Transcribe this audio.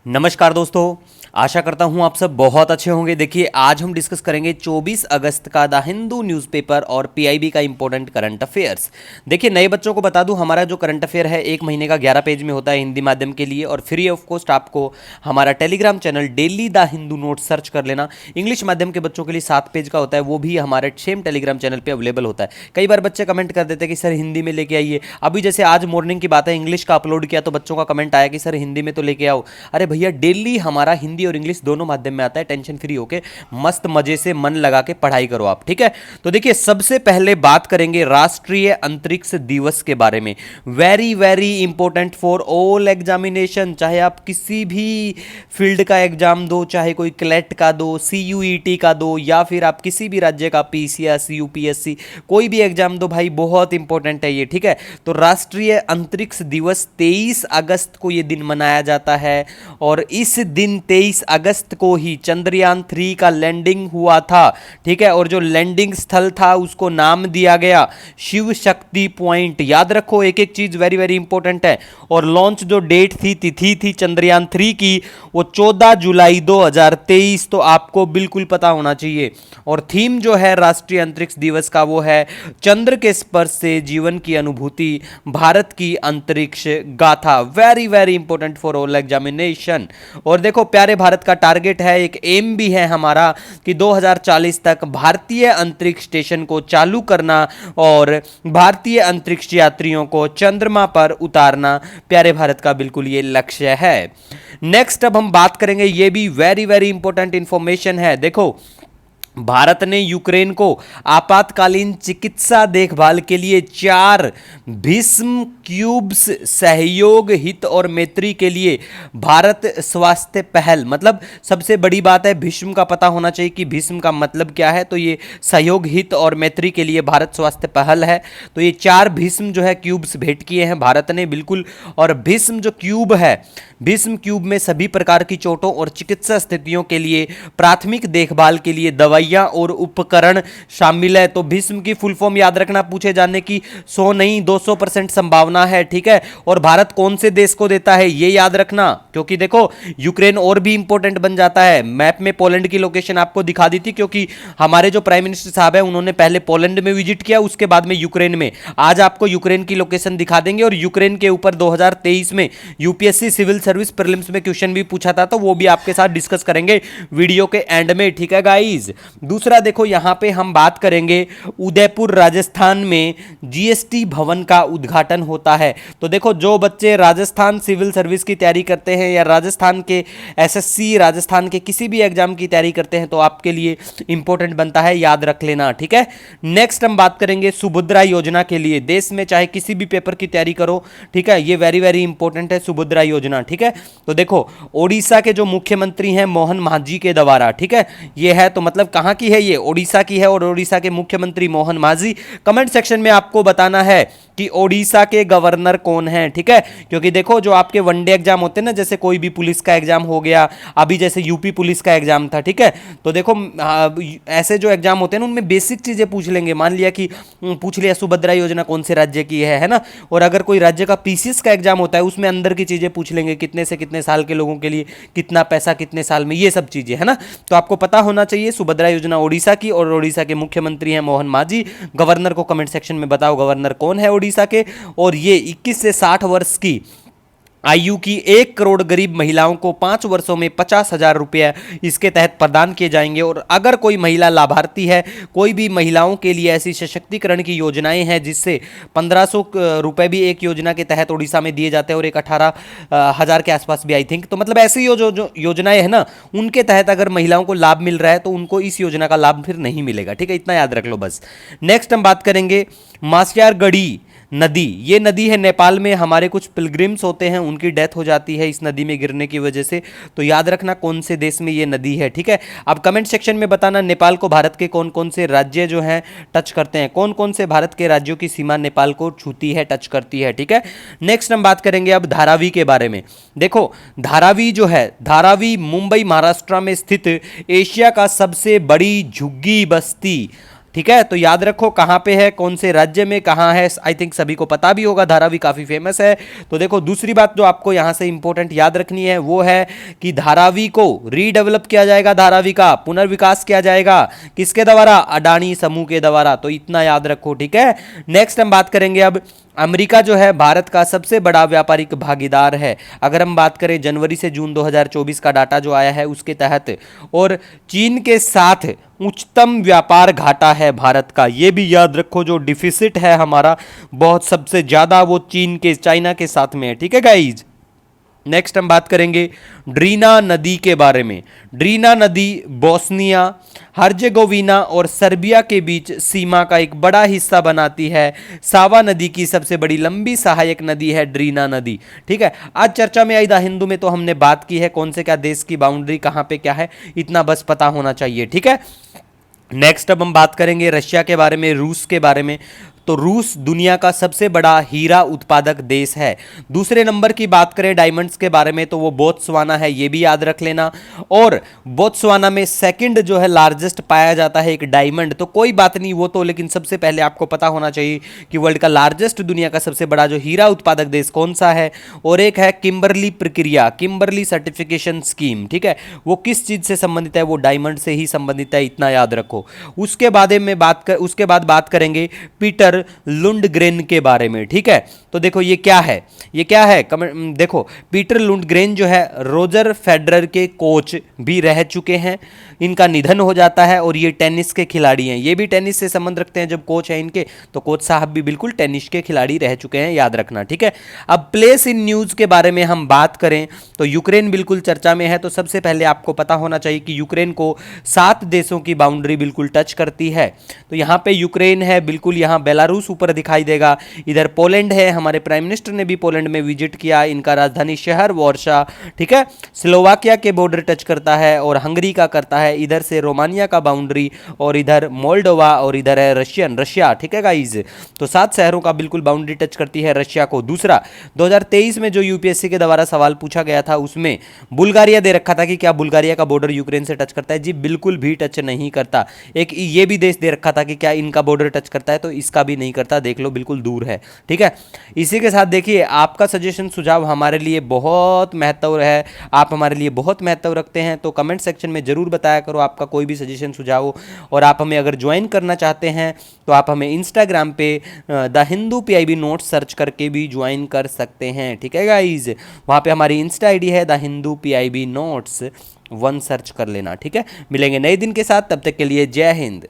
नमस्कार दोस्तों, आशा करता हूं आप सब बहुत अच्छे होंगे। देखिए, आज हम डिस्कस करेंगे 24 अगस्त का द हिंदू न्यूज़पेपर और पीआईबी का इंपॉर्टेंट करंट अफेयर्स। देखिए, नए बच्चों को बता दूं, हमारा जो करंट अफेयर है 1 महीने का 11 पेज में होता है हिंदी माध्यम के लिए, और फ्री ऑफ कॉस्ट आपको हमारा Telegram channel daily the Hindu note search कर लेना। इंग्लिश माध्यम के बच्चों के लिए 7 पेज का होता है, वो भी हमारे सेम टेलीग्राम चैनल पर अवेलेबल होता है। कई बार बच्चे कमेंट कर देते हैं कि सर हिंदी में लेके आइए। अभी जैसे आज मॉर्निंग की बात है, इंग्लिश का अपलोड किया तो बच्चों का कमेंट आया कि सर हिंदी में तो लेके आओ। अरे भैया, डेली हमारा हिंदी और इंग्लिश दोनों माध्यम में आता है। टेंशन फ्री होके मस्त मजे से मन लगा के पढ़ाई करो आप, ठीक है। तो देखिए, सबसे पहले बात करेंगे राष्ट्रीय अंतरिक्ष दिवस के बारे में। Very very important for all examination. चाहे आप किसी भी फील्ड का एग्जाम दो, चाहे कोई क्लेट का दो, सीयूईटी का दो, या फिर आप किसी भी राज्य का पीसीएस यूपीएससी कोई भी एग्जाम दो भाई, बहुत इंपॉर्टेंट है ये, ठीक है। तो राष्ट्रीय अंतरिक्ष दिवस 23 अगस्त को ये दिन मनाया जाता है, और इस दिन 23 अगस्त को ही चंद्रयान 3 का लैंडिंग हुआ था, ठीक है। और जो लैंडिंग स्थल था उसको नाम दिया गया शिव शक्ति पॉइंट। याद रखो, एक एक चीज वेरी वेरी इंपॉर्टेंट है। और लॉन्च जो डेट थी, तिथि थी चंद्रयान 3 की, वो 14 जुलाई 2023, तो आपको बिल्कुल पता होना चाहिए। और थीम जो है राष्ट्रीय अंतरिक्ष दिवस का वो है चंद्र के स्पर्श से जीवन की अनुभूति, भारत की अंतरिक्ष गाथा। Very very important for all examination. और देखो, प्यारे भारत का टारगेट है, एक एम भी है हमारा कि 2040 तक भारतीय अंतरिक्ष स्टेशन को चालू करना और भारतीय अंतरिक्ष यात्रियों को चंद्रमा पर उतारना। प्यारे भारत का बिल्कुल ये लक्ष्य है। नेक्स्ट अब हम बात करेंगे, ये भी वेरी वेरी इंपॉर्टेंट इंफॉर्मेशन है। देखो, भारत ने यूक्रेन को आपातकालीन चिकित्सा देखभाल के लिए 4 भीष्म क्यूब्स सहयोग, हित और मैत्री के लिए भारत स्वास्थ्य पहल, मतलब सबसे बड़ी बात है भीष्म का पता होना चाहिए कि भीष्म का मतलब क्या है। तो ये सहयोग, हित और मैत्री के लिए भारत स्वास्थ्य पहल है। तो ये 4 भीष्म जो है क्यूब्स भेंट किए हैं भारत ने, बिल्कुल। और भीष्म जो क्यूब है, भीष्म क्यूब में सभी प्रकार की चोटों और चिकित्सा स्थितियों के लिए प्राथमिक देखभाल के लिए दवाइयां और उपकरण शामिल है। तो भीष्म की फुल फॉर्म याद रखना, पूछे जाने की 100 नहीं 200% संभावना है, ठीक है। और भारत कौन से देश को देता है ये याद रखना, क्योंकि देखो यूक्रेन और भी इंपॉर्टेंट बन जाता है। मैप में पोलैंड की लोकेशन आपको दिखा दी थी, क्योंकि हमारे जो प्राइम मिनिस्टर साहब है उन्होंने पहले पोलैंड में विजिट किया, उसके बाद में यूक्रेन में। आज आपको यूक्रेन की लोकेशन दिखा देंगे। और यूक्रेन के ऊपर 2023 में यूपीएससी सिविल सर्विस प्रीलिम्स में क्वेश्चन भी पूछा था, तो वो भी आपके साथ डिस्कस करेंगे वीडियो के एंड में, ठीक है गाइज। दूसरा देखो, यहां पे हम बात करेंगे उदयपुर राजस्थान में जीएसटी भवन का उद्घाटन होता है। तो देखो, जो बच्चे राजस्थान सिविल सर्विस की तैयारी करते हैं या राजस्थान के एसएससी, राजस्थान के किसी भी एग्जाम की तैयारी करते हैं, तो आपके लिए इंपॉर्टेंट बनता है, याद रख लेना, ठीक है। नेक्स्ट हम बात करेंगे सुभद्रा योजना के लिए। देश में चाहे किसी भी पेपर की तैयारी करो, ठीक है, ये वेरी वेरी इंपॉर्टेंट है सुभद्रा योजना, ठीक है। तो देखो, ओडिशा के जो मुख्यमंत्री हैं मोहन माझी के द्वारा, ठीक है, ये है। तो मतलब कहां की है ये? ओडिशा की है, और ओडिशा के मुख्यमंत्री मोहन माझी। कमेंट सेक्शन में आपको बताना है कि ओडिशा के गवर्नर कौन है, ठीक है। क्योंकि देखो, जो आपके वनडे एग्जाम होते हैं ना, जैसे कोई भी पुलिस का एग्जाम हो गया, अभी जैसे यूपी पुलिस का एग्जाम था, ठीक है। तो देखो, ऐसे जो एग्जाम होते हैं ना, उनमें बेसिक चीजें पूछ लेंगे। मान लिया कि पूछ लिया सुभद्रा योजना कौन से राज्य की है ना। और अगर कोई राज्य का पीसीएस का एग्जाम होता है, उसमें अंदर की चीजें पूछ लेंगे, कितने से कितने साल के लोगों के लिए कितना पैसा कितने साल में, ये सब चीजें है ना। तो आपको पता होना चाहिए सुभद्रा योजना ओडिशा की, और ओडिशा के मुख्यमंत्री हैं मोहन माझी। गवर्नर को कमेंट सेक्शन में बताओ गवर्नर कौन है ओडिशा के। और ये 21 से 60 वर्ष की आयु की 1 करोड़ गरीब महिलाओं को 5 वर्षों में 50,000 रुपये इसके तहत प्रदान किए जाएंगे। और अगर कोई महिला लाभार्थी है, कोई भी महिलाओं के लिए ऐसी सशक्तिकरण की योजनाएं हैं, जिससे 1500 रुपये भी एक योजना के तहत उड़ीसा में दिए जाते हैं, और एक 18,000 के आसपास भी आई थिंक। तो मतलब ऐसी जो योजनाएं हैं ना, उनके तहत अगर महिलाओं को लाभ मिल रहा है, तो उनको इस योजना का लाभ फिर नहीं मिलेगा, ठीक है। इतना याद रख लो बस। नेक्स्ट हम बात करेंगे मासियारगढ़ी नदी। ये नदी है नेपाल में, हमारे कुछ पिलग्रिम्स होते हैं, उनकी डेथ हो जाती है इस नदी में गिरने की वजह से। तो याद रखना कौन से देश में ये नदी है, ठीक है। अब कमेंट सेक्शन में बताना नेपाल को भारत के कौन कौन से राज्य जो हैं टच करते हैं, कौन कौन से भारत के राज्यों की सीमा नेपाल को छूती है, टच करती है, ठीक है। नेक्स्ट हम बात करेंगे अब धारावी के बारे में। देखो, धारावी जो है, धारावी मुंबई महाराष्ट्र में स्थित एशिया का सबसे बड़ी झुग्गी बस्ती ठीक है, तो याद रखो कहाँ पे है, कौन से राज्य में कहाँ है, आई थिंक सभी को पता भी होगा, धारावी काफी फेमस है। तो देखो दूसरी बात जो आपको यहां से इंपॉर्टेंट याद रखनी है वो है कि धारावी को रीडेवलप किया जाएगा, धारावी का पुनर्विकास किया जाएगा किसके द्वारा, अडानी समूह के द्वारा, तो इतना याद रखो। ठीक है, नेक्स्ट हम बात करेंगे अब, अमेरिका जो है भारत का सबसे बड़ा व्यापारिक भागीदार है, अगर हम बात करें जनवरी से जून 2024 का डाटा जो आया है उसके तहत, और चीन के साथ उच्चतम व्यापार घाटा है भारत का, यह भी याद रखो, जो डिफिसिट है हमारा बहुत सबसे ज्यादा वो चीन के, चाइना के साथ में है। ठीक है गाइज, नेक्स्ट हम बात करेंगे ड्रीना नदी के बारे में। ड्रीना नदी बोस्निया हर्जेगोविना और सर्बिया के बीच सीमा का एक बड़ा हिस्सा बनाती है। सावा नदी की सबसे बड़ी लंबी सहायक नदी है ड्रीना नदी। ठीक है, आज चर्चा में आई द हिंदू में तो हमने बात की है कौन से क्या देश की बाउंड्री कहां पे क्या है, इतना बस पता होना चाहिए। ठीक है, नेक्स्ट अब हम बात करेंगे रशिया के बारे में, रूस के बारे में। तो रूस दुनिया का सबसे बड़ा हीरा उत्पादक देश है। दूसरे नंबर की बात करें डायमंड्स के बारे में तो वो बोत्सवाना है, ये भी याद रख लेना। और बोत्सवाना में सेकंड जो है लार्जेस्ट पाया जाता है एक डायमंड, तो कोई बात नहीं वो तो, लेकिन सबसे पहले आपको पता होना चाहिए कि वर्ल्ड का लार्जेस्ट, दुनिया का सबसे बड़ा जो हीरा उत्पादक देश कौन सा है, और एक है किम्बरली प्रक्रिया, किम्बरली सर्टिफिकेशन स्कीम। ठीक है, वो किस चीज से संबंधित है, वो डायमंड से ही संबंधित है, इतना याद रखो। उसके बाद बात करेंगे पीटर लुंडग्रेन के बारे में। ठीक है, तो देखो ये क्या है, देखो पीटर लुंडग्रेन जो है रोजर फेडरर के कोच भी रह चुके हैं, इनका निधन हो जाता है, और ये टेनिस के खिलाड़ी हैं, ये भी टेनिस से संबंध रखते हैं, जब कोच है इनके तो कोच साहब भी बिल्कुल टेनिस के खिलाड़ी रह चुके हैं, याद रखना। ठीक है, अब प्लेस इन न्यूज के बारे में हम बात करें तो यूक्रेन बिल्कुल चर्चा में है, तो सबसे पहले आपको पता होना चाहिए कि यूक्रेन को 7 देशों की बाउंड्री बिल्कुल टच करती है। तो यहां पे यूक्रेन है बिल्कुल, यहां बेलारूस ऊपर दिखाई देगा, इधर पोलैंड है, हमारे प्राइम मिनिस्टर ने भी पोलैंड में विजिट किया, इनका राजधानी शहर वार्सा। ठीक है, स्लोवाकिया के बॉर्डर टच करता है और हंगरी का करता है, इधर से रोमानिया का बाउंड्री, और इधर मोल्डोवा, और इधर है रशिया। ठीक है गाइज, तो 7 शहरों का बिल्कुल बाउंड्री टच करती है रशिया को। दूसरा, 2023 में जो यूपीएससी के द्वारा सवाल पूछा गया था उसमें बुल्गारिया दे रखा था कि क्या बुल्गारिया का बॉर्डर यूक्रेन से टच करता है, जी बिल्कुल भी टच नहीं करता। एक ये भी देश दे रखा था कि क्या इनका बॉर्डर टच करता है, तो इसका भी नहीं करता, देख लो बिल्कुल दूर है। ठीक है, इसी के साथ देखिए आपका सजेशन सुझाव हमारे लिए बहुत महत्व है, आप हमारे लिए बहुत महत्व रखते हैं, तो कमेंट सेक्शन में जरूर बताया करो आपका कोई भी सजेशन सुझाव हो। और आप हमें अगर ज्वाइन करना चाहते हैं तो आप हमें इंस्टाग्राम पे the Hindu PIB notes search करके भी ज्वाइन कर सकते हैं। ठीक है गाइज, वहाँ पे हमारी इंस्टा आईडी है the Hindu PIB notes 1 search कर लेना। ठीक है, मिलेंगे नए दिन के साथ, तब तक के लिए जय हिंद।